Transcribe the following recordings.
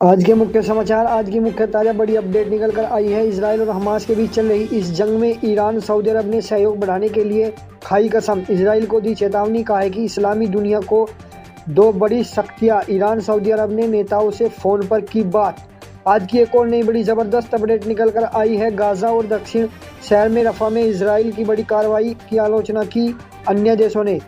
आज के मुख्य समाचार। आज की मुख्य ताज़ा बड़ी अपडेट निकल कर आई है। इजराइल और हमास के बीच चल रही इस जंग में ईरान सऊदी अरब ने सहयोग बढ़ाने के लिए खाई कसम, इजराइल को दी चेतावनी। कहा है कि इस्लामी दुनिया को दो बड़ी शक्तियां। ईरान सऊदी अरब ने नेताओं से फ़ोन पर की बात। आज की एक और नई बड़ी ज़बरदस्त अपडेट निकल कर आई है। गाज़ा और दक्षिण शहर में रफ़ा में इजराइल की बड़ी कार्रवाई की आलोचना की अन्य देशों ने।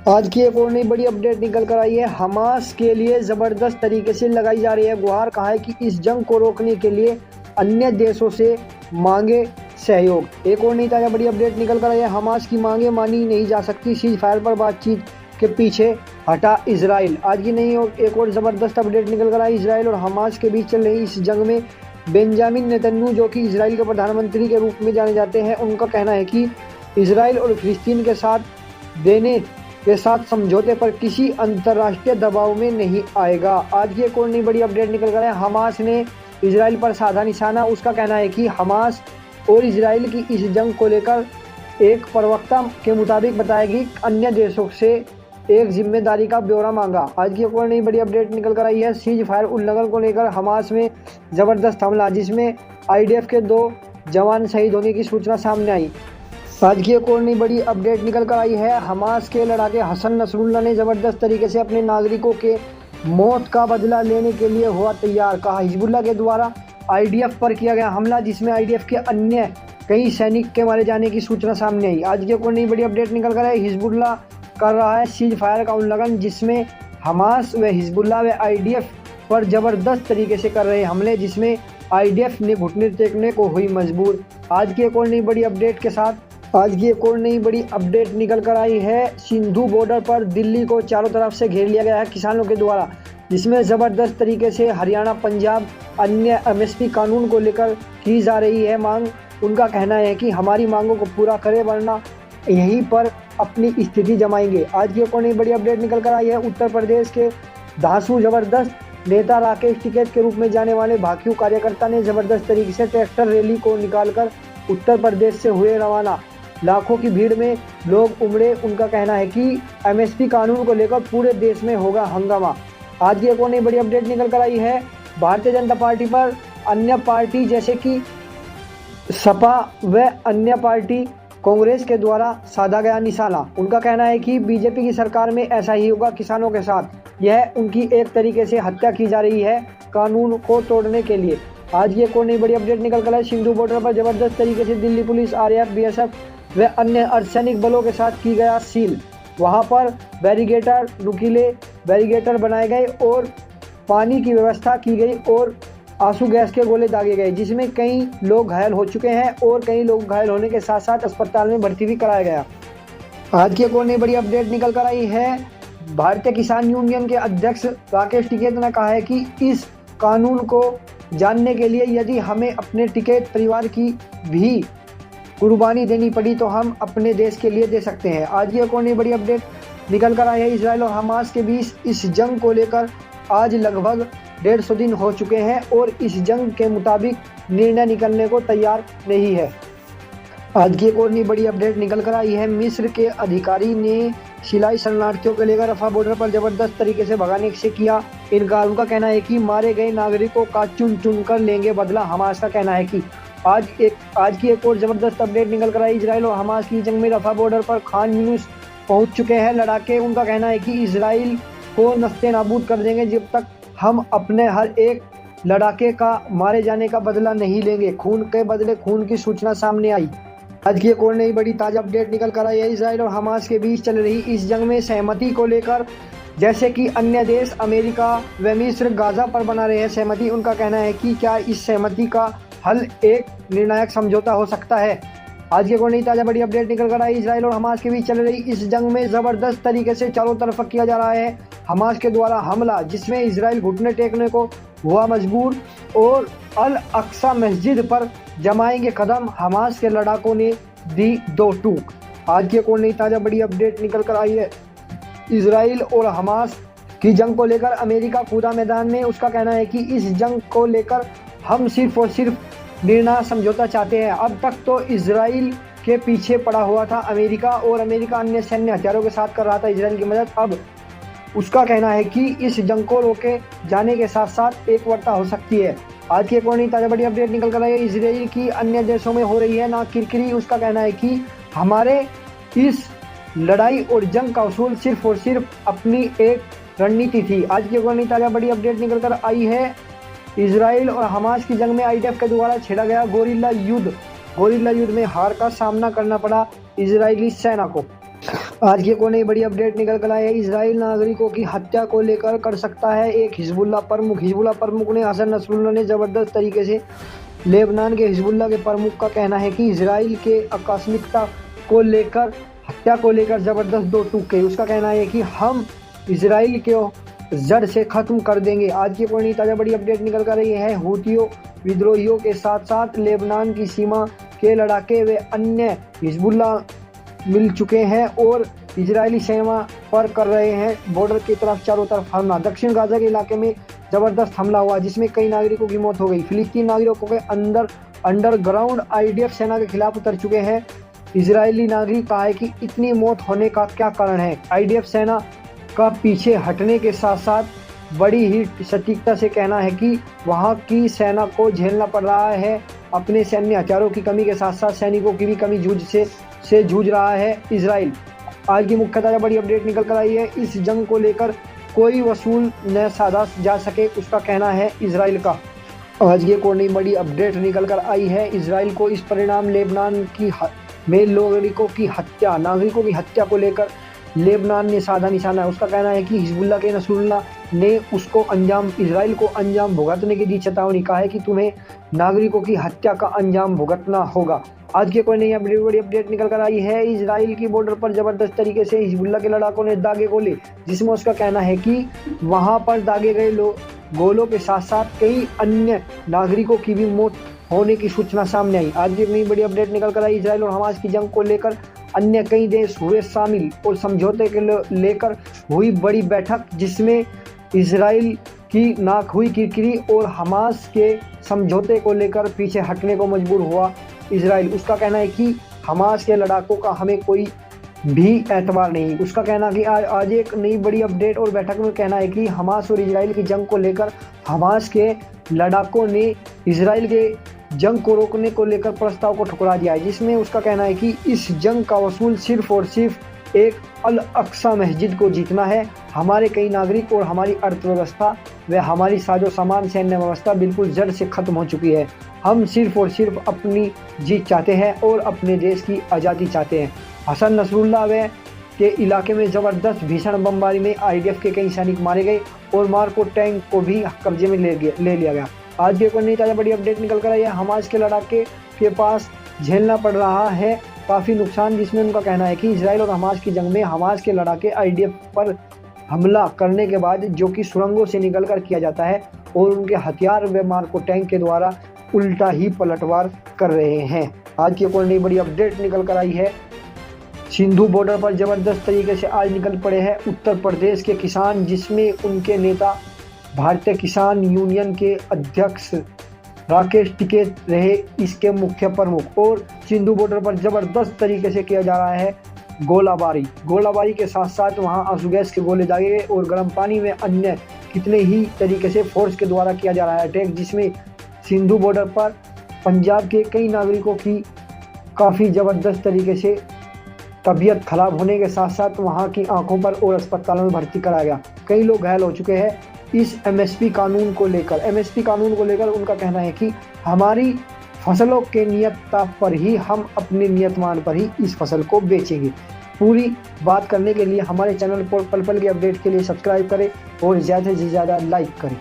आज की एक और नई बड़ी अपडेट निकल कर आई है। हमास के लिए ज़बरदस्त तरीके से लगाई जा रही है गुहार। कहा है कि इस जंग को रोकने के लिए अन्य देशों से मांगे सहयोग। एक और नई ताज़ा बड़ी अपडेट निकल कर आई है। हमास की मांगे मानी नहीं जा सकती, सीज फायर पर बातचीत के पीछे हटा इजराइल। आज की नई और एक और ज़बरदस्त अपडेट निकल कर आई। इजराइल और हमास के बीच चल रही इस जंग में बेंजामिन नेतन्याहू, जो कि इजराइल के प्रधानमंत्री के रूप में जाने जाते हैं, उनका कहना है कि इजराइल और फिलिस्तीन के साथ देने के साथ समझौते पर किसी अंतर्राष्ट्रीय दबाव में नहीं आएगा। आज की एक और नई बड़ी अपडेट निकल कर है। हमास ने इजराइल पर साधा निशाना। उसका कहना है कि हमास और इजराइल की इस जंग को लेकर एक प्रवक्ता के मुताबिक बताया कि अन्य देशों से एक जिम्मेदारी का ब्यौरा मांगा। आज की एक और नई बड़ी अपडेट निकल कर आई है। सीज फायर उल्लंघन को लेकर हमास में ज़बरदस्त हमला, जिसमें IDF के 2 जवान शहीद होने की सूचना सामने आई। आज की एक और नई बड़ी अपडेट निकल कर आई है। हमास के लड़ाके हसन नसरुल्लाह ने ज़बरदस्त तरीके से अपने नागरिकों के मौत का बदला लेने के लिए हुआ तैयार। कहा हिजबुल्लाह के द्वारा IDF पर किया गया हमला, जिसमें IDF के अन्य कई सैनिक के मारे जाने की सूचना सामने आई। आज की एक और नई बड़ी अपडेट निकल कर आई। हिजबुल्लाह कर रहा है सीज फायर का उल्लंघन, जिसमें हमास व हिजबुल्लाह व IDF पर ज़बरदस्त तरीके से कर रहे हमले, जिसमें IDF ने घुटने टेकने को हुई मजबूर। आज की एक और नई बड़ी अपडेट के साथ आज की एक और नई बड़ी अपडेट निकल कर आई है। सिंधु बॉर्डर पर दिल्ली को चारों तरफ से घेर लिया गया है किसानों के द्वारा, जिसमें ज़बरदस्त तरीके से हरियाणा, पंजाब अन्य MSP कानून को लेकर की जा रही है मांग। उनका कहना है कि हमारी मांगों को पूरा करें, वरना यहीं पर अपनी स्थिति जमाएंगे। आज की एक और नई बड़ी अपडेट निकल कर आई है। उत्तर प्रदेश के धांसू ज़बरदस्त नेता राकेश टिकैत के रूप में जाने वाले भाकियू कार्यकर्ता ने ज़बरदस्त तरीके से ट्रैक्टर रैली को निकालकर उत्तर प्रदेश से हुए रवाना। लाखों की भीड़ में लोग उमड़े। उनका कहना है कि MSP कानून को लेकर पूरे देश में होगा हंगामा। आज की एक और नई बड़ी अपडेट निकल कर आई है। भारतीय जनता पार्टी पर अन्य पार्टी जैसे कि सपा व अन्य पार्टी कांग्रेस के द्वारा साधा गया निशाना। उनका कहना है कि BJP की सरकार में ऐसा ही होगा किसानों के साथ। यह उनकी एक तरीके से हत्या की जा रही है कानून को तोड़ने के लिए। आज की एक और नई बड़ी अपडेट निकल कर आई। सिंधु बॉर्डर पर ज़बरदस्त तरीके से दिल्ली पुलिस, RAF, BSF व अन्य अर्धसैनिक बलों के साथ की गया सील। वहां पर बैरिगेटर, नुकीले बैरिगेटर बनाए गए और पानी की व्यवस्था की गई और आंसू गैस के गोले दागे गए, जिसमें कई लोग घायल हो चुके हैं और कई लोग घायल होने के साथ साथ अस्पताल में भर्ती भी कराया गया। आज की एक और नई बड़ी अपडेट निकल कर आई है। भारतीय किसान यूनियन के अध्यक्ष राकेश टिकैत ने कहा है कि इस कानून को जानने के लिए यदि हमें अपने टिकैत परिवार की भी कुर्बानी देनी पड़ी तो हम अपने देश के लिए दे सकते हैं। आज की एक और नई बड़ी अपडेट निकल कर आई है। इजराइल और हमास के बीच इस जंग को लेकर आज लगभग 150 दिन हो चुके हैं और इस जंग के मुताबिक निर्णय निकलने को तैयार नहीं है। आज की एक और नई बड़ी अपडेट निकल कर आई है। मिस्र के अधिकारी ने सिलाई शरणार्थियों को लेकर रफा बॉर्डर पर ज़बरदस्त तरीके से भगाने से किया इनकार। उनका कहना है कि मारे गए नागरिकों का चुन चुन कर लेंगे बदला। हमास का कहना है कि आज की एक और ज़बरदस्त अपडेट निकल कर आई। इजराइल और हमास की जंग में रफा बॉर्डर पर खान यूनिस पहुंच चुके हैं लड़ाके। उनका कहना है कि इजराइल को नस्ते नाबूद कर देंगे जब तक हम अपने हर एक लड़ाके का मारे जाने का बदला नहीं लेंगे। खून के बदले खून की सूचना सामने आई। आज की एक और नई बड़ी ताज़ा अपडेट निकल कर आई है। इजराइल और हमास के बीच चल रही इस जंग में सहमति को लेकर जैसे कि अन्य देश अमेरिका व मिस्र गाज़ा पर बना रहे हैं सहमति। उनका कहना है कि क्या इस सहमति का हल एक निर्णायक समझौता हो सकता है। आज की एक और नई ताज़ा बड़ी अपडेट निकल कर आई। इजराइल और हमास के बीच चल रही इस जंग में ज़बरदस्त तरीके से चारों तरफ किया जा रहा है हमास के द्वारा हमला, जिसमें इजराइल घुटने टेकने को हुआ मजबूर और अल अक्सा मस्जिद पर जमाएंगे कदम। हमास के लड़ाकों ने दी 2 टूक। आज की एक और नई ताज़ा बड़ी अपडेट निकल कर आई है। इजराइल और हमास की जंग को लेकर अमेरिका कूदा मैदान में। उसका कहना है कि इस जंग को लेकर हम सिर्फ और सिर्फ निर्णय समझौता चाहते हैं। अब तक तो इजराइल के पीछे पड़ा हुआ था अमेरिका और अमेरिका अन्य सैन्य हथियारों के साथ कर रहा था इजराइल की मदद। अब उसका कहना है कि इस जंग को रोके जाने के साथ साथ एक वार्ता हो सकती है। आज की एक और नई ताज़ा बड़ी अपडेट निकल कर आई है। इजराइल की अन्य देशों में हो रही है ना किरकिरी। उसका कहना है कि हमारे इस लड़ाई और जंग का उसूल सिर्फ और सिर्फ अपनी एक रणनीति थी। आज की एक और नई ताज़ा बड़ी अपडेट निकल कर आई है। इजराइल और हमास की जंग में आईडीएफ के द्वारा छेड़ा गया गोरिल्ला युद्ध में हार का सामना करना पड़ा इजरायली सेना को। आज की कोई नई बड़ी अपडेट निकल कर आई है। इजराइल नागरिकों की हत्या को लेकर कर सकता है एक हिजबुल्लाह प्रमुख ने हसन नसरुल्लाह ने जबरदस्त तरीके से लेबनान के हिजबुल्लाह के प्रमुख का कहना है कि इजराइल के आकस्मिकता को लेकर हत्या को लेकर जबरदस्त दो टूक गई। उसका कहना है कि हम इजराइल को जड़ से खत्म कर देंगे। आज की कोई नई ताज़ा बड़ी अपडेट निकल कर रही है। हूथियों विद्रोहियों के साथ साथ लेबनान की सीमा के लड़ाके व अन्य हिजबुल्लाह मिल चुके हैं और इजरायली सीमा पर कर रहे हैं बॉर्डर की तरफ चारों तरफ हमला। दक्षिण गाजा के इलाके में जबरदस्त हमला हुआ जिसमें कई नागरिकों की मौत हो गई। फिलिस्तीनी नागरिकों के अंडरग्राउंड आईडीएफ सेना के खिलाफ उतर चुके हैं। इजरायली नागरिक कहा है कि इतनी मौत होने का क्या कारण है। आईडीएफ सेना का पीछे हटने के साथ साथ बड़ी ही सटीकता से कहना है कि वहां की सेना को झेलना पड़ रहा है अपने सैन्य हथियारों की कमी के साथ साथ सैनिकों की भी कमी से जूझ रहा है इजराइल। आज की मुख्य ताज़ा बड़ी अपडेट निकल कर आई है। इस जंग को लेकर कोई वसूल न साधा जा सके, उसका कहना है इजराइल का। आज की एक और नई बड़ी अपडेट निकल कर आई है। इजराइल को इस परिणाम लेबनान में नागरिकों की हत्या को लेकर लेबनान ने साधा निशाना है। उसका कहना है कि हिजबुल्लाह के नसरुल्लाह ने इजराइल को अंजाम भुगतने की दी चेतावनी। कहा है कि तुम्हें नागरिकों की हत्या का अंजाम भुगतना होगा। आज के कोई नई बड़ी अपडेट निकल कर आई है। इजराइल की बॉर्डर पर जबरदस्त तरीके से हिजबुल्लाह के लड़ाकों ने दागे गोले, जिसमें उसका कहना है कि वहां पर दागे गए गोलों के साथ साथ कई अन्य नागरिकों की भी मौत होने की सूचना सामने आई। आज की नई बड़ी अपडेट निकल कर आई। इजराइल और हमास की जंग को लेकर अन्य कई देश हुए शामिल और समझौते के लेकर हुई बड़ी बैठक, जिसमें इजराइल की नाक हुई किरकिरी और हमास के समझौते को लेकर पीछे हटने को मजबूर हुआ इजराइल। उसका कहना है कि हमास के लड़ाकों का हमें कोई भी एतबार नहीं। उसका कहना कि आज एक नई बड़ी अपडेट और बैठक में कहना है कि हमास और इजराइल की जंग को लेकर हमास के लड़ाकों ने इजराइल के जंग को रोकने को लेकर प्रस्ताव को ठुकरा दिया है, जिसमें उसका कहना है कि इस जंग का वसूल सिर्फ और सिर्फ एक अल अक्सा मस्जिद को जीतना है। हमारे कई नागरिक और हमारी अर्थव्यवस्था व हमारी साजो सामान सैन्य व्यवस्था बिल्कुल जड़ से खत्म हो चुकी है। हम सिर्फ और सिर्फ अपनी जीत चाहते हैं और अपने देश की आज़ादी चाहते हैं। हसन नसरुल्लाह के इलाके में ज़बरदस्त भीषण बमबारी में आईडीएफ के कई सैनिक मारे गए और मार्को टैंक को भी कब्जे में ले लिया गया। आज की एक नई ताज़ा बड़ी अपडेट निकल कर आई है। हमास के लड़ाके के पास झेलना पड़ रहा है काफ़ी नुकसान, जिसमें उनका कहना है कि इजराइल और हमास की जंग में हमास के लड़ाके आईडीएफ पर हमला करने के बाद जो कि सुरंगों से निकलकर किया जाता है और उनके हथियार व मार्को टैंक के द्वारा उल्टा ही पलटवार कर रहे हैं। आज की एक और नई बड़ी अपडेट निकल कर आई है। सिंधु बॉर्डर पर जबरदस्त तरीके से आज निकल पड़े हैं उत्तर प्रदेश के किसान, जिसमें उनके नेता भारतीय किसान यूनियन के अध्यक्ष राकेश टिकैत रहे इसके मुख्य प्रमुख। और सिंधु बॉर्डर पर जबरदस्त तरीके से किया जा रहा है गोलाबारी के साथ साथ वहां आंसू गैस के गोले दागे गए और गर्म पानी में अन्य कितने ही तरीके से फोर्स के द्वारा किया जा रहा है अटैक, जिसमें सिंधु बॉर्डर पर पंजाब के कई नागरिकों की काफ़ी ज़बरदस्त तरीके से तबीयत खराब होने के साथ साथ वहां की आंखों पर और अस्पतालों में भर्ती कराया गया। कई लोग घायल हो चुके हैं इस एमएसपी कानून को लेकर उनका कहना है कि हमारी फसलों के नियत पर ही हम अपने नियतमान पर ही इस फसल को बेचेंगे। पूरी बात करने के लिए हमारे चैनल पर पल पल की अपडेट के लिए सब्सक्राइब करें और ज़्यादा से ज़्यादा लाइक करें।